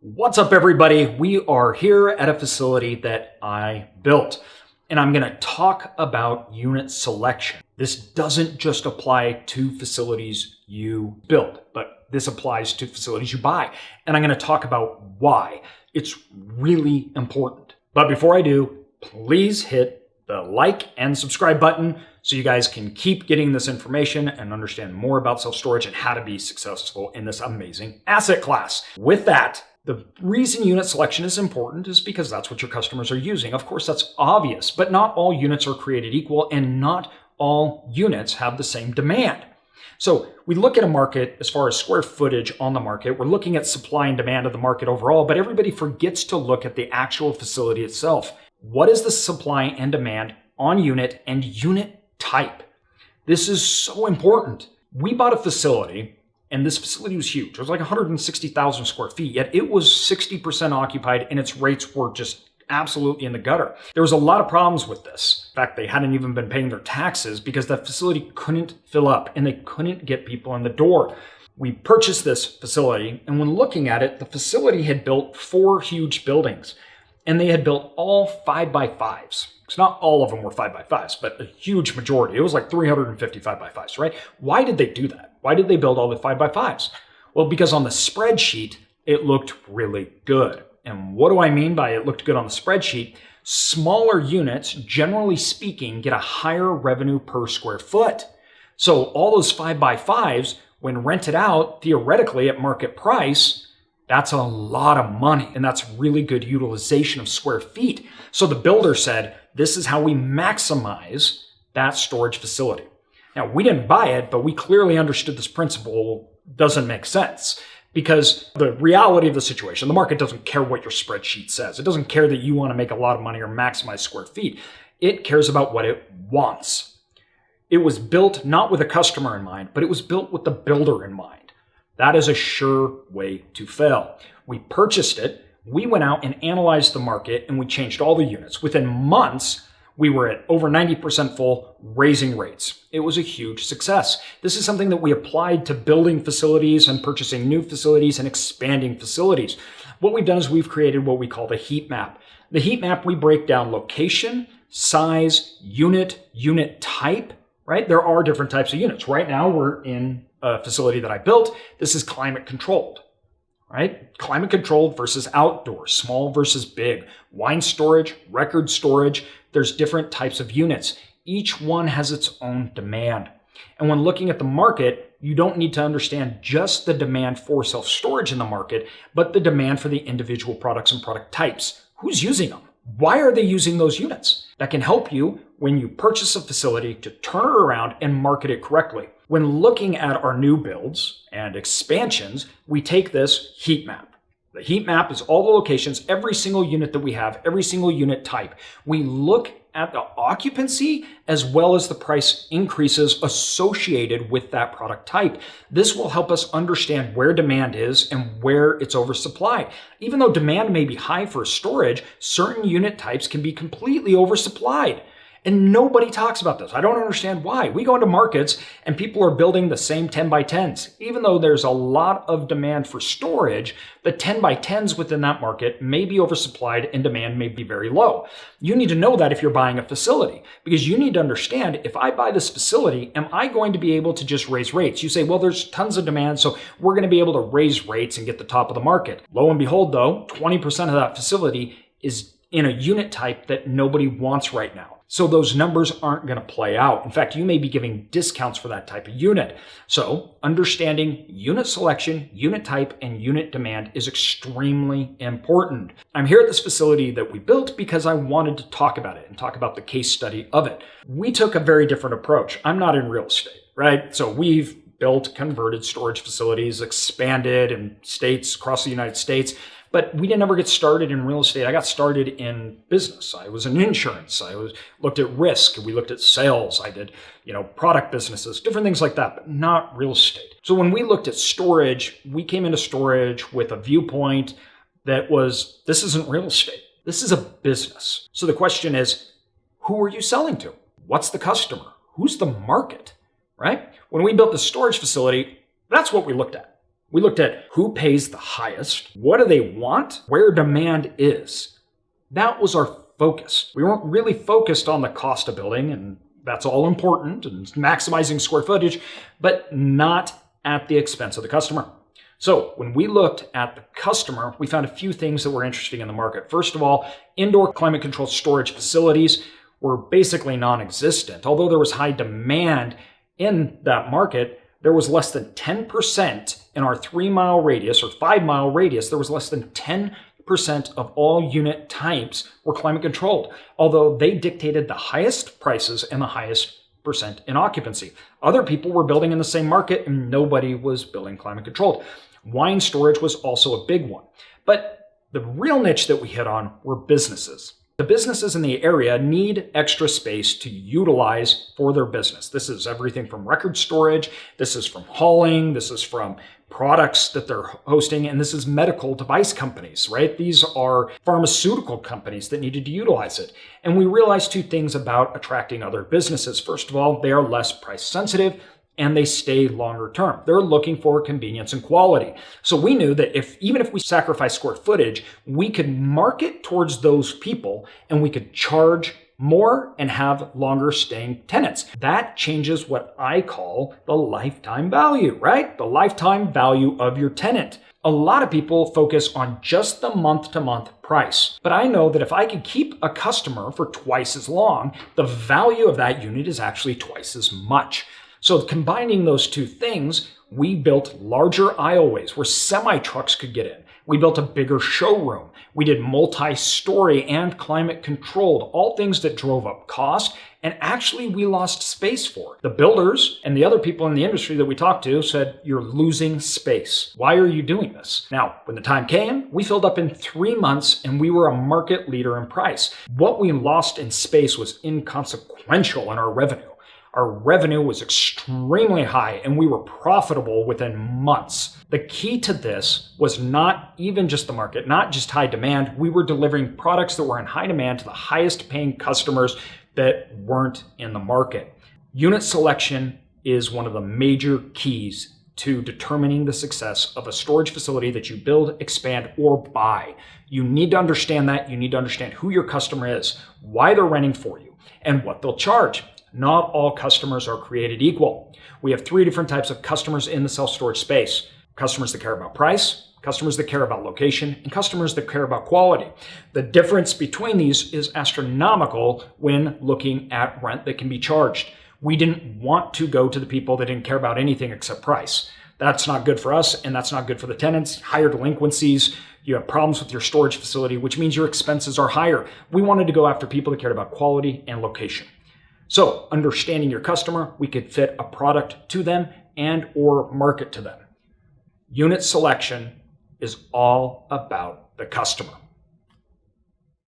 What's up, everybody? We are here at a facility that I built, and I'm going to talk about unit selection. This doesn't just apply to facilities you build, but this applies to facilities you buy. And I'm going to talk about why it's really important. But before I do, please hit the like and subscribe button so you guys can keep getting this information and understand more about self-storage and how to be successful in this amazing asset class. With that, the reason unit selection is important is because that's what your customers are using. Of course, that's obvious, but not all units are created equal and not all units have the same demand. So we look at a market as far as square footage on the market. We're looking at supply and demand of the market overall, but everybody forgets to look at the actual facility itself. What is the supply and demand on unit and unit type? This is so important. We bought a facility, and this facility was huge. It was like 160,000 square feet, yet it was 60% occupied and its rates were just absolutely in the gutter. There was a lot of problems with this. In fact, they hadn't even been paying their taxes because that facility couldn't fill up and they couldn't get people in the door. We purchased this facility, and when looking at it, the facility had built 4 huge buildings, and they had built all 5x5s. It's not all of them were 5x5s, but a huge majority. It was like 350 5x5s, right? Why did they do that? Why did they build all the 5x5s? Well, because on the spreadsheet, it looked really good. And what do I mean by it looked good on the spreadsheet? Smaller units, generally speaking, get a higher revenue per square foot. So all those 5x5s, when rented out, theoretically at market price, that's a lot of money, and that's really good utilization of square feet. So the builder said, this is how we maximize that storage facility. Now, we didn't buy it, but we clearly understood this principle doesn't make sense because the reality of the situation, the market doesn't care what your spreadsheet says. It doesn't care that you want to make a lot of money or maximize square feet. It cares about what it wants. It was built not with a customer in mind, but it was built with the builder in mind. That is a sure way to fail. We purchased it, we went out and analyzed the market, and we changed all the units. Within months, we were at over 90% full, raising rates. It was a huge success. This is something that we applied to building facilities and purchasing new facilities and expanding facilities. What we've done is we've created what we call the heat map. The heat map, we break down location, size, unit type, right? There are different types of units. Right now, we're in a facility that I built. This is climate controlled, right? Climate controlled versus outdoor, small versus big, wine storage, record storage. There's different types of units. Each one has its own demand. And when looking at the market, you don't need to understand just the demand for self-storage in the market, but the demand for the individual products and product types. Who's using them? Why are they using those units? That can help you when you purchase a facility to turn it around and market it correctly. When looking at our new builds and expansions, we take this heat map. The heat map is all the locations, every single unit that we have, every single unit type. We look at the occupancy as well as the price increases associated with that product type. This will help us understand where demand is and where it's oversupplied. Even though demand may be high for storage, certain unit types can be completely oversupplied. And nobody talks about this. I don't understand why. We go into markets and people are building the same 10x10s. Even though there's a lot of demand for storage, the 10x10s within that market may be oversupplied and demand may be very low. You need to know that if you're buying a facility, because you need to understand, if I buy this facility, am I going to be able to just raise rates? You say, well, there's tons of demand, so we're going to be able to raise rates and get the top of the market. Lo and behold, though, 20% of that facility is in a unit type that nobody wants right now. So those numbers aren't going to play out. In fact, you may be giving discounts for that type of unit. So understanding unit selection, unit type, and unit demand is extremely important. I'm here at this facility that we built because I wanted to talk about it and talk about the case study of it. We took a very different approach. I'm not in real estate, right? So we've built converted storage facilities, expanded in states across the United States. But we didn't ever get started in real estate. I got started in business. I was in insurance. Looked at risk. We looked at sales. I did, product businesses, different things like that, but not real estate. So when we looked at storage, we came into storage with a viewpoint that was, this isn't real estate. This is a business. So the question is, who are you selling to? What's the customer? Who's the market, right? When we built the storage facility, that's what we looked at. We looked at who pays the highest, what do they want, where demand is. That was our focus. We weren't really focused on the cost of building, and that's all important, and maximizing square footage, but not at the expense of the customer. So when we looked at the customer, we found a few things that were interesting in the market. First of all, indoor climate controlled storage facilities were basically non-existent. Although there was high demand in that market, there was less than 10% in our 3-mile radius or 5-mile radius. There was less than 10% of all unit types were climate controlled, although they dictated the highest prices and the highest percent in occupancy. Other people were building in the same market and nobody was building climate controlled. Wine storage was also a big one. But the real niche that we hit on were businesses. The businesses in the area need extra space to utilize for their business. This is everything from record storage, this is from hauling, this is from products that they're hosting, and this is medical device companies, right? These are pharmaceutical companies that needed to utilize it. And we realized two things about attracting other businesses. First of all, they are less price sensitive, and they stay longer term. They're looking for convenience and quality. So we knew that even if we sacrifice square footage, we could market towards those people and we could charge more and have longer staying tenants. That changes what I call the lifetime value, right? The lifetime value of your tenant. A lot of people focus on just the month-to-month price, but I know that if I could keep a customer for twice as long, the value of that unit is actually twice as much. So combining those two things, we built larger aisleways where semi-trucks could get in. We built a bigger showroom. We did multi-story and climate controlled, all things that drove up cost, and actually we lost space for. The builders and the other people in the industry that we talked to said, "You're losing space. Why are you doing this?" Now, when the time came, we filled up in 3 months and we were a market leader in price. What we lost in space was inconsequential in our revenue. Our revenue was extremely high and we were profitable within months. The key to this was not even just the market, not just high demand. We were delivering products that were in high demand to the highest paying customers that weren't in the market. Unit selection is one of the major keys to determining the success of a storage facility that you build, expand, or buy. You need to understand that. You need to understand who your customer is, why they're renting for you, and what they'll charge. Not all customers are created equal. We have 3 different types of customers in the self-storage space. Customers that care about price, customers that care about location, and customers that care about quality. The difference between these is astronomical when looking at rent that can be charged. We didn't want to go to the people that didn't care about anything except price. That's not good for us, and that's not good for the tenants. Higher delinquencies, you have problems with your storage facility, which means your expenses are higher. We wanted to go after people that cared about quality and location. So understanding your customer, we could fit a product to them and or market to them. Unit selection is all about the customer.